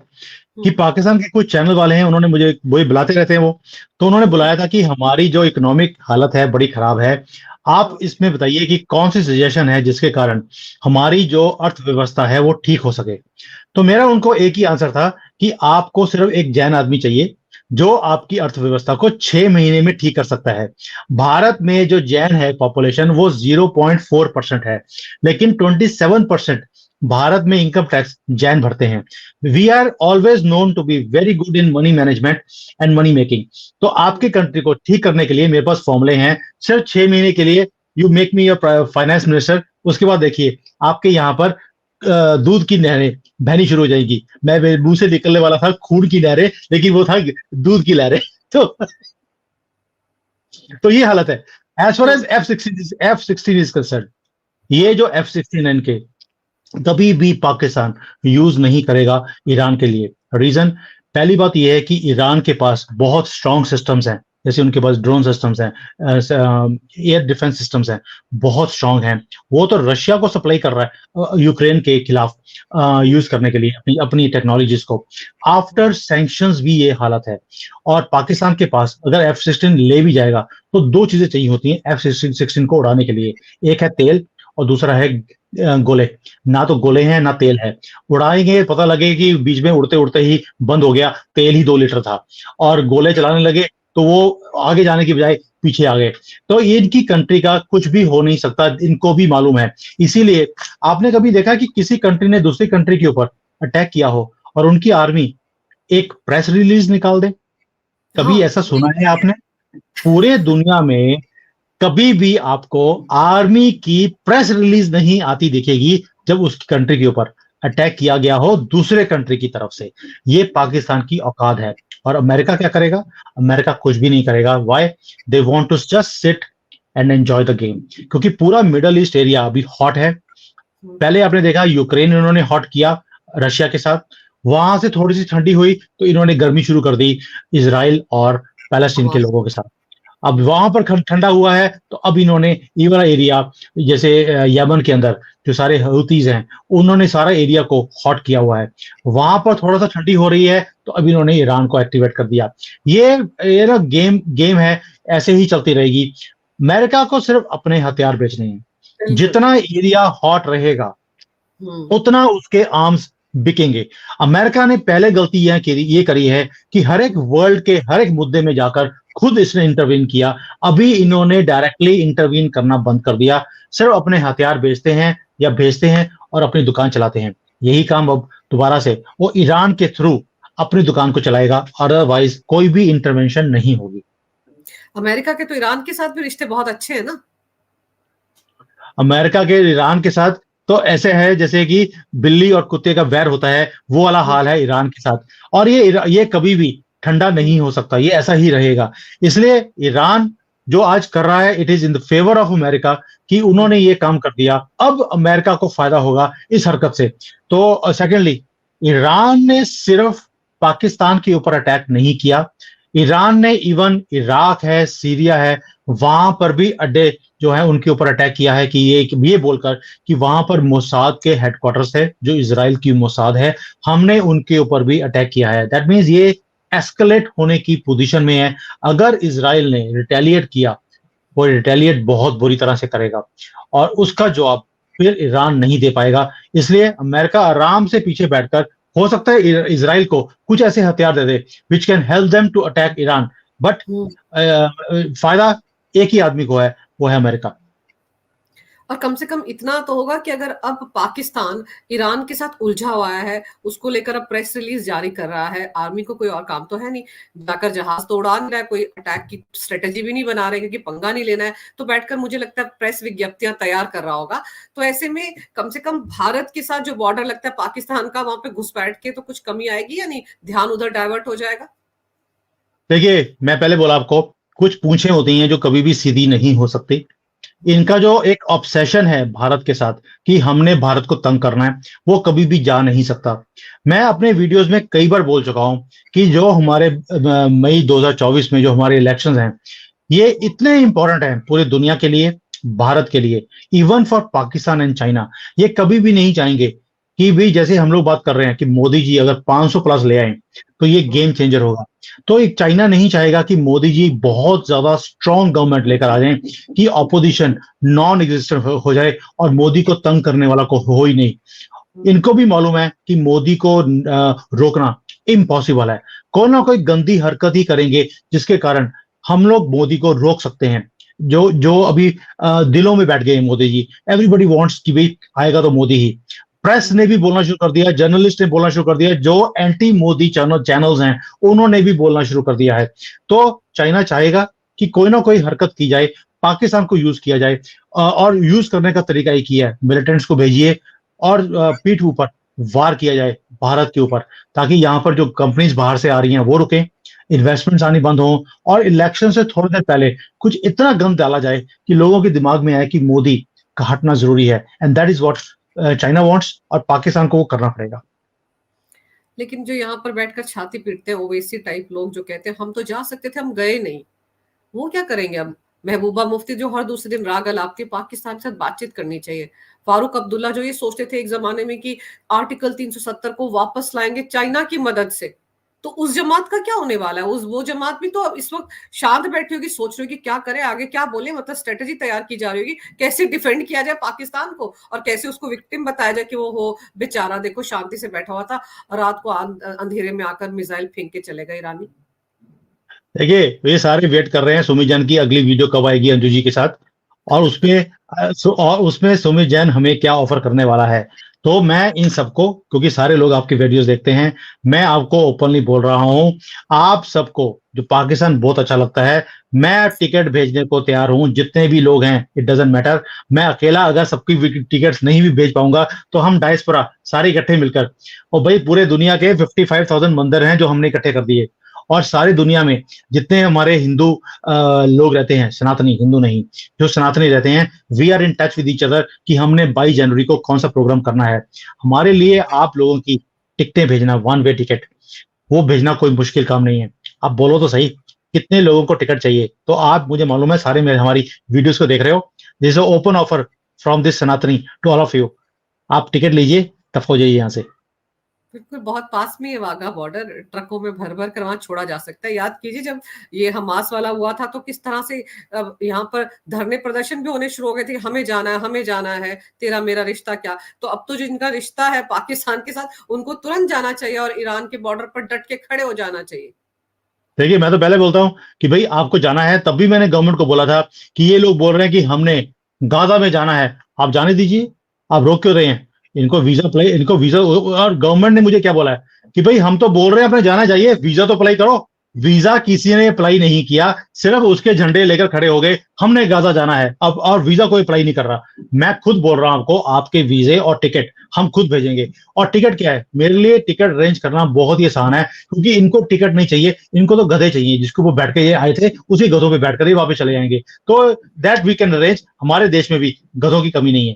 कि पाकिस्तान के कुछ चैनल वाले हैं, उन्होंने मुझे वही बुलाते रहते हैं वो, तो उन्होंने बुलाया था कि हमारी जो इकोनॉमिक हालत है बड़ी खराब है, आप इसमें बताइए कि कौन सी सजेशन है जिसके कारण हमारी जो अर्थव्यवस्था है वो ठीक हो सके। तो मेरा उनको एक ही आंसर था कि आपको सिर्फ एक जैन आदमी चाहिए जो आपकी अर्थव्यवस्था को 6 महीने में ठीक कर सकता है। भारत में जो जैन है पॉपुलेशन वो 0.4% है, लेकिन 27% भारत में इनकम टैक्स जैन भरते हैं। We are always known to be very good in money management and money making. तो आपके कंट्री को ठीक करने के लिए मेरे पास फॉर्मूले हैं। सिर्फ 6 महीने के लिए you make me your finance minister, उसके बाद देखिए आपके यहाँ पर दूध की नहरें बहनी शुरू हो जाएगी। मैं मुंह से निकलने वाला था खून की नहरें, लेकिन वो था दूध की लहरें। तो ये हालत है as far as F-16 is concern. ये जो F-16 इनके कभी भी पाकिस्तान यूज नहीं करेगा ईरान के लिए। रीजन, पहली बात यह है कि ईरान के पास बहुत स्ट्रॉन्ग सिस्टम्स हैं, जैसे उनके पास ड्रोन सिस्टम्स हैं, एयर डिफेंस सिस्टम्स हैं, बहुत स्ट्रांग हैं। वो तो रशिया को सप्लाई कर रहा है यूक्रेन के खिलाफ यूज करने के लिए अपनी टेक्नोलॉजीज को। आफ्टर सैंक्शंस भी ये हालत है। और पाकिस्तान के पास अगर F-16 ले भी जाएगा तो दो चीजें चाहिए होती हैं F-16 को उड़ाने के लिए, एक है तेल और दूसरा है गोले। ना तो गोले हैं ना तेल है। उड़ाएंगे पता लगे कि बीच में उड़ते उड़ते ही बंद हो गया, तेल ही 2 लीटर था, और गोले चलाने लगे तो वो आगे जाने की बजाय पीछे आ गए। तो इनकी कंट्री का कुछ भी हो नहीं सकता, इनको भी मालूम है। इसीलिए आपने कभी देखा कि किसी कंट्री ने दूसरी कंट्री के ऊपर अटैक किया हो और उनकी आर्मी एक प्रेस रिलीज निकाल दे? कभी हाँ, ऐसा सुना है नहीं। आपने? पूरे दुनिया में कभी भी आपको आर्मी की प्रेस रिलीज नहीं आती दिखेगी जब उसकी कंट्री के ऊपर अटैक किया गया हो दूसरे कंट्री की तरफ से। ये पाकिस्तान की औकात है। और अमेरिका क्या करेगा? अमेरिका कुछ भी नहीं करेगा। Why? They want to just sit and enjoy the game, क्योंकि पूरा मिडल ईस्ट एरिया अभी हॉट है। हुँ, पहले आपने देखा यूक्रेन इन्होंने हॉट किया रशिया के साथ, वहां से थोड़ी सी ठंडी हुई तो इन्होंने गर्मी शुरू कर दी इसराइल और पैलेस्टीन के हमास। लोगों के साथ। अब हुँ, वहां पर ठंडा हुआ है तो अब इन्होंने ये वाला एरिया, जैसे यमन के अंदर जो सारे हूतीज हैं, उन्होंने सारा एरिया को हॉट किया हुआ है। वहां पर थोड़ा सा ठंडी हो रही है तो अब इन्होंने ईरान को एक्टिवेट कर दिया। ये ये ना गेम गेम है, ऐसे ही चलती रहेगी। अमेरिका को सिर्फ अपने हथियार बेचने हैं। बिल्कुल। जितना एरिया हॉट रहेगा हुँ, उतना उसके आर्म्स बिकेंगे। अमेरिका ने पहले गलती ये करी है कि हर एक वर्ल्ड के हर एक मुद्दे में जाकर खुद इसने इंटरवीन किया। अभी इन्होंने डायरेक्टली इंटरवीन करना बंद कर दिया। सिर्फ अपने हथियार बेचते हैं या भेजते हैं और अपनी दुकान चलाते हैं। यही काम अब दोबारा से वो ईरान के थ्रू अपनी दुकान को चलाएगा, अदरवाइज कोई भी इंटरवेंशन नहीं होगी। अमेरिका के तो ईरान के साथ भी रिश्ते बहुत अच्छे हैं ना? अमेरिका के ईरान के साथ तो ऐसे है जैसे कि बिल्ली और कुत्ते का वैर होता है, वो वाला हुँ, हाल है ईरान के साथ। और ये कभी भी ठंडा हुँ, नहीं हो सकता, ये ऐसा ही रहेगा। इसलिए ईरान जो आज कर रहा है, it is in the favour of America कि हुँ, उन्होंने ये काम कर दिया। अब अमेरिका को फायदा होगा इस हरकत से। तो सेकेंडली, ईरान ने सिर्फ पाकिस्तान के ऊपर अटैक नहीं किया। ईरान ने इवन इराक है, सीरिया है, वहां पर भी अड्डे जो है उनके ऊपर अटैक किया है कि ये बोलकर कि वहां पर मोसाद के हेडक्वार्टर्स है, जो इजराइल की मोसाद है, हमने उनके ऊपर भी अटैक किया है। दैट मीन्स ये एस्केलेट होने की पोजीशन में है। अगर इजराइल ने रिटेलिएट किया, वो रिटेलिएट बहुत बुरी तरह से करेगा और उसका जवाब फिर ईरान नहीं दे पाएगा। इसलिए अमेरिका आराम से पीछे बैठकर, हो सकता है इजराइल को कुछ ऐसे हथियार दे दे which can help them to attack Iran, but हुँ। फायदा एक ही आदमी को है, वो है अमेरिका। और कम से कम इतना तो होगा कि अगर अब पाकिस्तान ईरान के साथ उलझा हुआ है, उसको लेकर अब प्रेस रिलीज जारी कर रहा है, आर्मी को कोई और काम तो है नहीं, जाकर जहाज तो उड़ा नहीं रहा है, कोई अटैक की स्ट्रेटेजी भी नहीं बना रहे क्योंकि पंगा नहीं लेना है, तो बैठकर मुझे लगता है प्रेस विज्ञप्तियां तैयार कर रहा होगा। तो ऐसे में कम से कम भारत के साथ जो बॉर्डर लगता है पाकिस्तान का, वहां पे घुसपैठ के तो कुछ कमी आएगी या नहीं, ध्यान उधर डाइवर्ट हो जाएगा? देखिए, मैं पहले बोला आपको, कुछ पूंछें होती हैं जो कभी भी सीधी नहीं हो सकती। हम्म, इनका जो एक ऑब्सेशन है भारत के साथ कि हमने भारत को तंग करना है, वो कभी भी जा नहीं सकता। मैं अपने वीडियोस में कई बार बोल चुका हूं कि जो हमारे मई 2024 में जो हमारे इलेक्शंस हैं, ये इतने इंपॉर्टेंट हैं पूरी दुनिया के लिए, भारत के लिए, even for Pakistan and China. ये कभी भी नहीं चाहेंगे कि भाई, जैसे हम लोग बात कर रहे हैं कि मोदी जी अगर 500 प्लस ले आए तो ये गेम चेंजर होगा, तो एक चाइना नहीं चाहेगा कि मोदी जी बहुत ज्यादा स्ट्रॉन्ग गवर्नमेंट लेकर आ जाएं कि ऑपोजिशन नॉन एग्जिस्टेंट हो जाए और मोदी को तंग करने वाला को हो ही नहीं। हम्म, इनको भी मालूम है कि मोदी को रोकना इम्पॉसिबल है। कोई ना कोई गंदी हरकत ही करेंगे जिसके कारण हम लोग मोदी को रोक सकते हैं। जो जो अभी दिलों में बैठ गए हैं मोदी जी। एवरीबडी वांट्स कि भाई आएगा तो मोदी ही। प्रेस ने भी बोलना शुरू कर दिया, जर्नलिस्ट ने बोलना शुरू कर दिया, जो एंटी मोदी चैनल्स हैं उन्होंने भी बोलना शुरू कर दिया है। तो चाइना चाहेगा कि कोई ना कोई हरकत की जाए, पाकिस्तान को यूज किया जाए, और यूज करने का तरीका एक ही है, मिलिटेंट्स को भेजिए और पीठ ऊपर वार किया जाए भारत के ऊपर, ताकि यहाँ पर जो कंपनीज बाहर से आ रही हैं वो रुके, इन्वेस्टमेंट्स आनी बंद हो, और इलेक्शन से थोड़ी देर पहले कुछ इतना गंद डाला जाए कि लोगों के दिमाग में आए कि मोदी का हटना जरूरी है। And that is what China wants, और पाकिस्तान को वो करना पड़ेगा। लेकिन जो यहाँ पर बैठकर छाती पीटते हैं ओवैसी टाइप लोग, जो कहते हैं हम तो जा सकते थे, हम गए नहीं, वो क्या करेंगे अब? महबूबा मुफ्ती जो हर दूसरे दिन राग अलापती है, पाकिस्तान के साथ बातचीत करनी चाहिए। फारूक अब्दुल्ला जो ये सोचते थे एक जमाने में कि आर्टिकल 370 को वापस लाएंगे चाइना की मदद से, तो उस जमात का क्या होने वाला है? उस वो जमात भी तो अब इस वक्त शांत बैठी होगी, सोच रही होगी क्या करे आगे, क्या बोले, मतलब स्ट्रेटेजी तैयार की जा रही होगी, कैसे डिफेंड किया जाए पाकिस्तान को और कैसे उसको विक्टिम बताया जाए कि वो हो बेचारा, देखो शांति से बैठा हुआ था, रात को अंधेरे में आकर मिसाइल फेंक के चलेगा ईरानी। देखिए, ये सारे वेट कर रहे हैं सुमित जैन की अगली वीडियो कब आएगी अंजू जी के साथ, और उसमें सुमित जैन हमें क्या ऑफर करने वाला है। तो मैं इन सबको, क्योंकि सारे लोग आपके वीडियोस देखते हैं, मैं आपको ओपनली बोल रहा हूं, आप सबको जो पाकिस्तान बहुत अच्छा लगता है, मैं टिकट भेजने को तैयार हूं, जितने भी लोग हैं, इट डजेंट मैटर। मैं अकेला अगर सबकी टिकट्स नहीं भी भेज पाऊंगा तो हम डायस्पोरा सारे इकट्ठे मिलकर, और भाई पूरे दुनिया के 55,000 मंदिर हैं जो हमने इकट्ठे कर दिए, और सारी दुनिया में जितने हमारे हिंदू लोग रहते हैं, सनातनी हिंदू नहीं, जो सनातनी रहते हैं, we are in touch with each other कि हमने 22 जनवरी को कौन सा प्रोग्राम करना है। हमारे लिए आप लोगों की टिकटें भेजना, वन वे टिकट, वो भेजना कोई मुश्किल काम नहीं है। आप बोलो तो सही, कितने लोगों को टिकट चाहिए। तो आप, मुझे मालूम है सारे मेरे हमारी वीडियोस को देख रहे हो, this open offer from this सनातनी टू ऑल ऑफ यू। आप टिकट लीजिए, तब हो जाइए यहाँ से। बिल्कुल, बहुत पास में है वाघा बॉर्डर, ट्रकों में भर भर कर वहां छोड़ा जा सकता है। याद कीजिए जब ये हमास वाला हुआ था तो किस तरह से यहाँ पर धरने प्रदर्शन भी होने शुरू हो गए थे, हमें जाना है, हमें जाना है, तेरा मेरा रिश्ता क्या। तो अब तो जिनका रिश्ता है पाकिस्तान के साथ, उनको तुरंत जाना चाहिए और ईरान के बॉर्डर पर डट के खड़े हो जाना चाहिए। देखिए, मैं तो पहले बोलता हूं कि भाई आपको जाना है, तब भी मैंने गवर्नमेंट को बोला था कि ये लोग बोल रहे हैं कि हमने गाजा में जाना है, आप जाने दीजिए, आप रोक क्यों रहे हैं। इनको वीजा, और गवर्नमेंट ने मुझे क्या बोला है कि भाई हम तो बोल रहे हैं अपने जाना चाहिए, वीजा तो अप्लाई करो। वीजा किसी ने अप्लाई नहीं किया, सिर्फ उसके झंडे लेकर खड़े हो गए, हमने गाजा जाना है अब, और वीजा कोई अप्लाई नहीं कर रहा। मैं खुद बोल रहा हूं आपको, आपके वीजे और टिकट हम खुद भेजेंगे। और टिकट क्या है, मेरे लिए टिकट अरेंज करना बहुत ही आसान है, क्योंकि इनको टिकट नहीं चाहिए, इनको तो गधे चाहिए, जिसको वो बैठ के ये आए थे उसी गधों पे बैठकर ही वापस चले जाएंगे। तो दैट वी कैन अरेंज, हमारे देश में भी गधों की कमी नहीं है।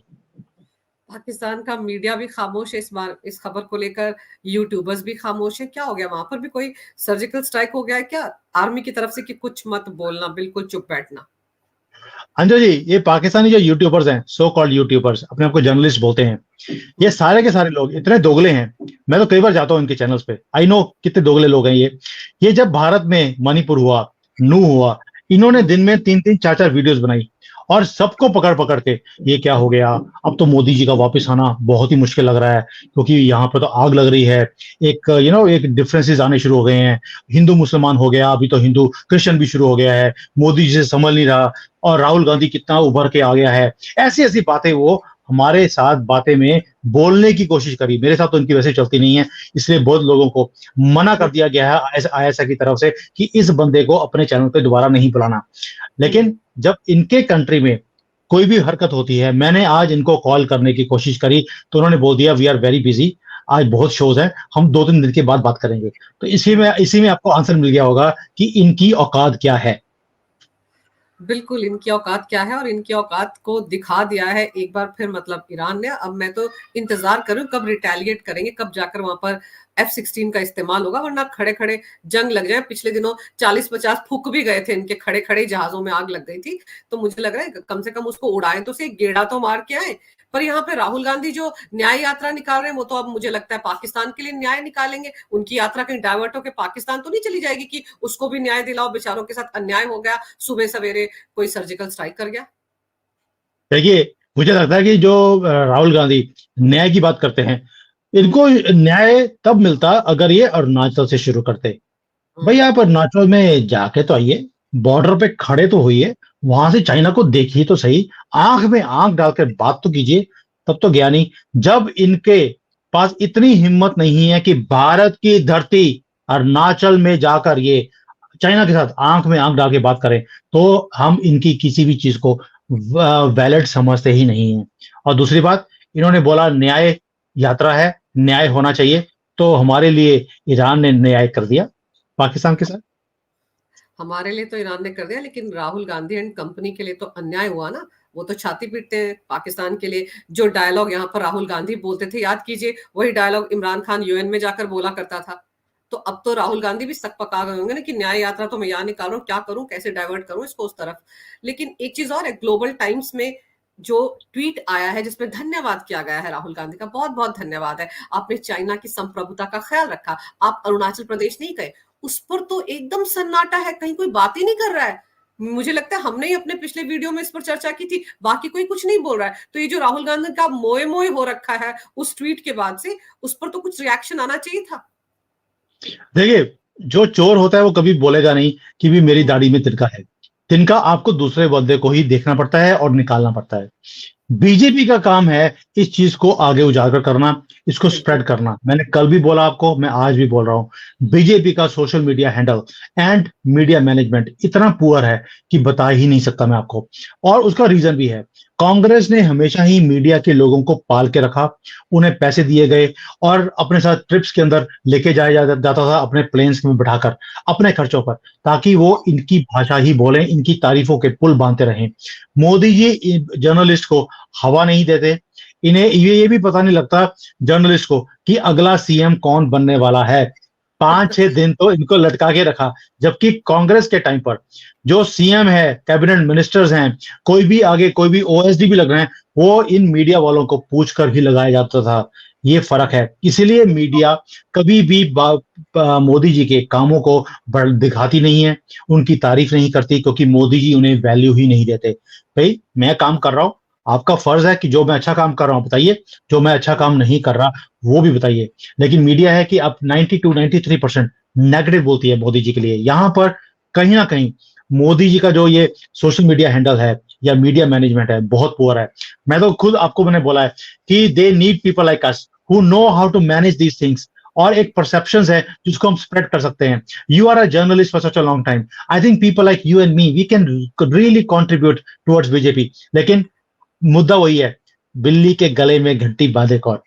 पाकिस्तान का मीडिया भी खामोश है इस बार, इस खबर को लेकर यूट्यूबर्स भी खामोश है। क्या हो गया, वहां पर भी कोई सर्जिकल स्ट्राइक हो गया है क्या आर्मी की तरफ से कि कुछ मत बोलना, बिल्कुल चुप बैठना? अंजू जी, ये पाकिस्तानी जो यूट्यूबर्स हैं, सो कॉल्ड यूट्यूबर्स, अपने आपको जर्नलिस्ट बोलते हैं, ये सारे के सारे लोग इतने दोगले हैं। मैं तो कई बार जाता हूँ इनके चैनल्स पे, आई नो कितने दोगले लोग हैं ये जब भारत में मणिपुर हुआ, नू हुआ, इन्होंने दिन में 3-3 4-4 वीडियोस बनाई, और सबको पकड़ पकड़ के, ये क्या हो गया, अब तो मोदी जी का वापस आना बहुत ही मुश्किल लग रहा है, क्योंकि यहाँ पर तो आग लग रही है, एक एक डिफरेंसेस आने शुरू हो गए हैं, हिंदू मुसलमान हो गया, अभी तो हिंदू क्रिश्चियन भी शुरू हो गया है, मोदी जी से संभल नहीं रहा, और राहुल गांधी कितना उभर के आ गया है। ऐसी ऐसी बातें वो हमारे साथ बातें में बोलने की कोशिश करी, मेरे साथ तो उनकी वैसे चलती नहीं है, इसलिए बहुत लोगों को मना कर दिया गया है आईएसआई की तरफ से कि इस बंदे को अपने चैनल पे दोबारा नहीं बुलाना। लेकिन जब इनके कंट्री में कोई भी हरकत होती है, मैंने आज इनको कॉल करने की कोशिश करी तो उन्होंने बोल दिया वी आर वेरी बिजी, आज बहुत शोज हैं, हम 2-3 दिन के बाद बात करेंगे। तो इसी में आपको आंसर मिल गया होगा कि इनकी औकात क्या है। बिल्कुल, इनकी औकात क्या है और इनकी औकात को दिखा दिया है एक बार फिर, मतलब ईरान ने। अब मैं तो इंतजार करूं कब रिटेलिएट करेंगे, कब जाकर वहां पर F-16 का इस्तेमाल होगा, वरना खड़े खड़े जंग लग जाए। पिछले दिनों 40-50 फूक भी गए थे, इनके खड़े खड़े जहाजों में आग लग गई थी। तो मुझे लग रहा है कम से कम उसको उड़ाए तो से, गेड़ा तो मार के आए। पर यहाँ पे राहुल गांधी जो न्याय यात्रा निकाल रहे हैं, वो तो अब मुझे लगता है पाकिस्तान के लिए न्याय निकालेंगे। उनकी यात्रा कहीं डाइवर्ट होकर पाकिस्तान तो नहीं चली जाएगी कि उसको भी न्याय दिलाओ, बेचारों के साथ अन्याय हो गया, सुबह सवेरे कोई सर्जिकल स्ट्राइक कर गया। देखिए, मुझे लगता है कि जो राहुल गांधी न्याय की बात करते हैं, इनको न्याय तब मिलता अगर ये अरुणाचल से शुरू करते। भाई आप अरुणाचल में जाके तो आइए, बॉर्डर पे खड़े तो होइए, वहां से चाइना को देखिए तो सही, आंख में आंख डालकर बात तो कीजिए, तब तो गया नहीं। जब इनके पास इतनी हिम्मत नहीं है कि भारत की धरती अरुणाचल में जाकर ये चाइना के साथ आंख में आंख डाल के बात करें, तो हम इनकी किसी भी चीज को वैलिड समझते ही नहीं है। और दूसरी बात, इन्होंने बोला न्याय यात्रा है, न्याय होना चाहिए, तो हमारे लिए ईरान ने न्याय कर दिया पाकिस्तान के साथ। हमारे लिए तो ईरान ने कर दिया, लेकिन राहुल गांधी एंड कंपनी के लिए तो अन्याय हुआ ना। वो तो छाती पीटते हैं पाकिस्तान के लिए। जो डायलॉग यहाँ पर राहुल गांधी बोलते थे, याद कीजिए, वही डायलॉग इमरान खान यूएन में जाकर बोला करता था। तो अब तो राहुल गांधी भी सक पका गए होंगे ना कि न्याय यात्रा तो मैं यहाँ निकाल रहा हूँ, क्या करूं, कैसे डाइवर्ट करूं इसको उस तरफ। लेकिन एक चीज और है, ग्लोबल टाइम्स में जो ट्वीट आया है जिसमें धन्यवाद किया गया है राहुल गांधी का, बहुत बहुत धन्यवाद है, आपने चाइना की संप्रभुता का ख्याल रखा, आप अरुणाचल प्रदेश नहीं गए। उस पर तो एकदम सन्नाटा है, कहीं कोई बात ही नहीं कर रहा है। मुझे लगता है हमने ही अपने पिछले वीडियो में इस पर चर्चा की थी, बाकी कोई कुछ नहीं बोल रहा है। तो ये जो राहुल गांधी का मोए मोए हो रखा है उस ट्वीट के बाद से, उस पर तो कुछ रिएक्शन आना चाहिए था। देखिए, जो चोर होता है वो कभी बोलेगा नहीं कि भी मेरी दाढ़ी में तिनका है। तिनका आपको दूसरे बंदे को ही देखना पड़ता है और निकालना पड़ता है। बीजेपी का काम है इस चीज को आगे उजागर करना, इसको बिल्कुल। स्प्रेड करना। मैंने कल भी बोला आपको, मैं आज भी बोल रहा हूं, बीजेपी का social media handle and media management इतना पुअर है कि बता ही नहीं सकता मैं आपको। और उसका रीजन भी है, कांग्रेस ने हमेशा ही मीडिया के लोगों को पाल के रखा, उन्हें पैसे दिए गए और अपने साथ ट्रिप्स के अंदर लेके जाया जाता था अपने प्लेन्स में बिठाकर अपने खर्चों पर, ताकि वो इनकी भाषा ही बोलें, इनकी तारीफों के पुल बांधते रहें। मोदी जी जर्नलिस्ट को हवा नहीं देते, इन्हें ये भी पता नहीं लगता जर्नलिस्ट को कि अगला सीएम कौन बनने वाला है। 5-6 दिन तो इनको लटका के रखा, जबकि कांग्रेस के टाइम पर जो सीएम है, कैबिनेट मिनिस्टर्स हैं, कोई भी आगे कोई भी ओएसडी भी लग रहे हैं, वो इन मीडिया वालों को पूछ कर ही लगाया जाता था। ये फर्क है, इसीलिए मीडिया कभी भी मोदी जी के कामों को दिखाती नहीं है, उनकी तारीफ नहीं करती, क्योंकि मोदी जी उन्हें वैल्यू ही नहीं देते। भाई मैं काम कर रहा हूं, आपका फर्ज है कि जो मैं अच्छा काम कर रहा हूं बताइए, जो मैं अच्छा काम नहीं कर रहा वो भी बताइए। लेकिन मीडिया है कि अब 92-93% नेगेटिव बोलती है मोदी जी के लिए। यहां पर कहीं ना कहीं मोदी जी का जो ये सोशल मीडिया हैंडल है या मीडिया मैनेजमेंट है बहुत पुअर है। मैं तो खुद आपको मैंने बोला है कि they need people like us who know how to manage these things. और एक परसेप्शन है जिसको हम स्प्रेड कर सकते हैं। You are a journalist for such a long time, I think people like you and me we can really contribute towards BJP. लेकिन मुद्दा वही है, बिल्ली के गले में घंटी बांधे कौन।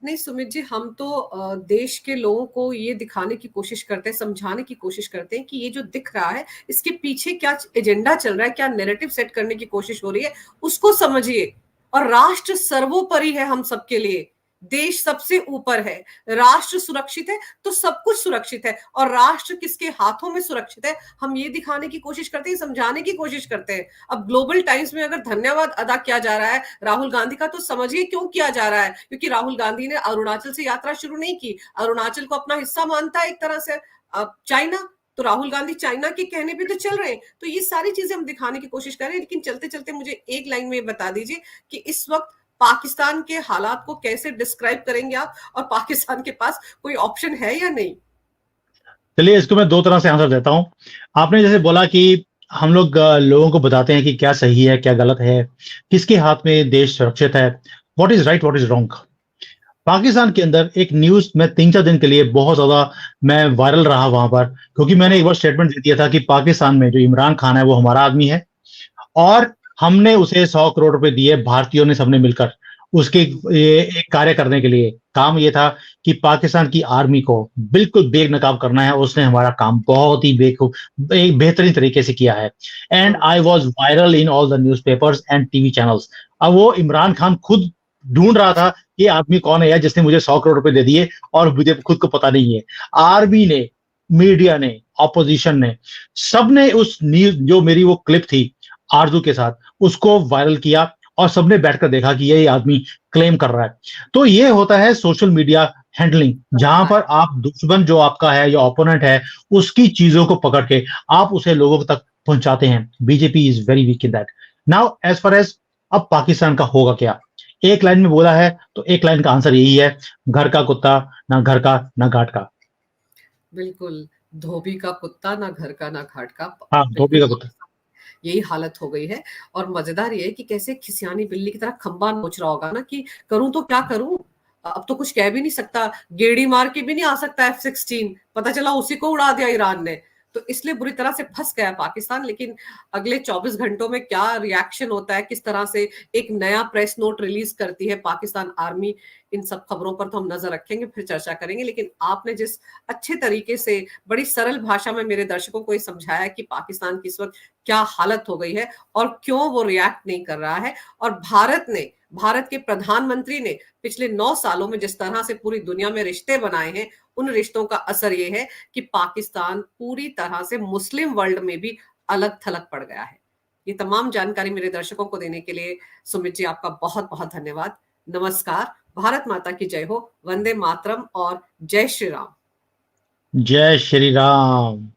नहीं सुमित जी, हम तो देश के लोगों को ये दिखाने की कोशिश करते हैं, समझाने की कोशिश करते हैं कि ये जो दिख रहा है इसके पीछे क्या एजेंडा चल रहा है, क्या नैरेटिव सेट करने की कोशिश हो रही है, उसको समझिए। और राष्ट्र सर्वोपरि है हम सबके लिए, देश सबसे ऊपर है। राष्ट्र सुरक्षित है तो सब कुछ सुरक्षित है, और राष्ट्र किसके हाथों में सुरक्षित है हम ये दिखाने की कोशिश करते हैं, समझाने की कोशिश करते हैं। अब ग्लोबल टाइम्स में अगर धन्यवाद अदा किया जा रहा है राहुल गांधी का, तो समझिए क्यों किया जा रहा है। क्योंकि राहुल गांधी ने अरुणाचल से यात्रा शुरू नहीं की, अरुणाचल को अपना हिस्सा मानता है एक तरह से चाइना, तो राहुल गांधी चाइना के कहने पे तो चल रहे हैं। तो ये सारी चीजें हम दिखाने की कोशिश कर रहे हैं। लेकिन चलते चलते मुझे एक लाइन में बता दीजिए कि इस वक्त पाकिस्तान के हालात को कैसे डिस्क्राइब करेंगे आप, और पाकिस्तान के पास कोई ऑप्शन है या नहीं? चलिए इसको मैं दो तरह से आंसर देता हूं। आपने जैसे बोला कि हम लोग लोगों को बताते हैं कि क्या सही है क्या गलत है, किसके हाथ में देश सुरक्षित है, what is right what is wrong. Pakistan के अंदर एक न्यूज में 3-4 दिन के लिए बहुत ज्यादा मैं वायरल रहा वहां पर, क्योंकि मैंने एक बार स्टेटमेंट दे दिया था कि पाकिस्तान में जो इमरान खान है वो हमारा आदमी है, और हमने उसे 100 करोड़ रुपए दिए भारतीयों ने सबने मिलकर उसके एक कार्य करने के लिए। काम ये था कि पाकिस्तान की आर्मी को बिल्कुल बेनकाब करना है। उसने हमारा काम बहुत ही एक बेहतरीन तरीके से किया है, and I was viral in all the newspapers and TV channels. अब वो इमरान खान खुद ढूंढ रहा था कि आदमी कौन है यार जिसने मुझे 100 करोड़ रुपए दे दिए और मुझे खुद को पता नहीं है। आर्मी ने, मीडिया ने, ऑपोजिशन ने, सबने उस न्यूज जो मेरी वो क्लिप थी आरजू के साथ उसको वायरल किया, और सबने बैठकर देखा कि ये आदमी क्लेम कर रहा है। तो ये होता है सोशल मीडिया हैंडलिंग, जहां पर आप दुश्मन जो आपका है या ओपोनेंट है उसकी चीजों को पकड़ के आप उसे लोगों तक पहुंचाते हैं। BJP is very weak in that. Now as far as अब पाकिस्तान का होगा क्या, एक लाइन में बोला है तो एक लाइन का आंसर यही है, घर का कुत्ता ना घर का ना घाट का। बिल्कुल, धोबी का कुत्ता ना घर का ना घाट का। हाँ, धोबी बिल्कुल का कुत्ता। यही हालत हो गई है। और मजेदार ये है कि कैसे खिसियानी बिल्ली की तरह खंबा नोच रहा होगा ना कि करूं तो क्या करूं, अब तो कुछ कह भी नहीं सकता, गेड़ी मार के भी नहीं आ सकता F-16, पता चला उसी को उड़ा दिया ईरान ने। तो इसलिए बुरी तरह से फंस गया पाकिस्तान। लेकिन अगले 24 घंटों में क्या रिएक्शन होता है, किस तरह से एक नया प्रेस नोट रिलीज करती है पाकिस्तान आर्मी, इन सब खबरों पर तो हम नजर रखेंगे, फिर चर्चा करेंगे। लेकिन आपने जिस अच्छे तरीके से बड़ी सरल भाषा में मेरे दर्शकों को ये समझाया कि पाकिस्तान की इस वक्त क्या हालत हो गई है और क्यों वो रिएक्ट नहीं कर रहा है, और भारत के प्रधानमंत्री ने पिछले 9 सालों में जिस तरह से पूरी दुनिया में रिश्ते बनाए हैं, उन रिश्तों का असर ये है कि पाकिस्तान पूरी तरह से मुस्लिम वर्ल्ड में भी अलग थलग पड़ गया है। ये तमाम जानकारी मेरे दर्शकों को देने के लिए सुमित जी आपका बहुत बहुत धन्यवाद। नमस्कार, भारत माता की जय हो, वंदे मातरम और जय श्री राम। जय श्री राम।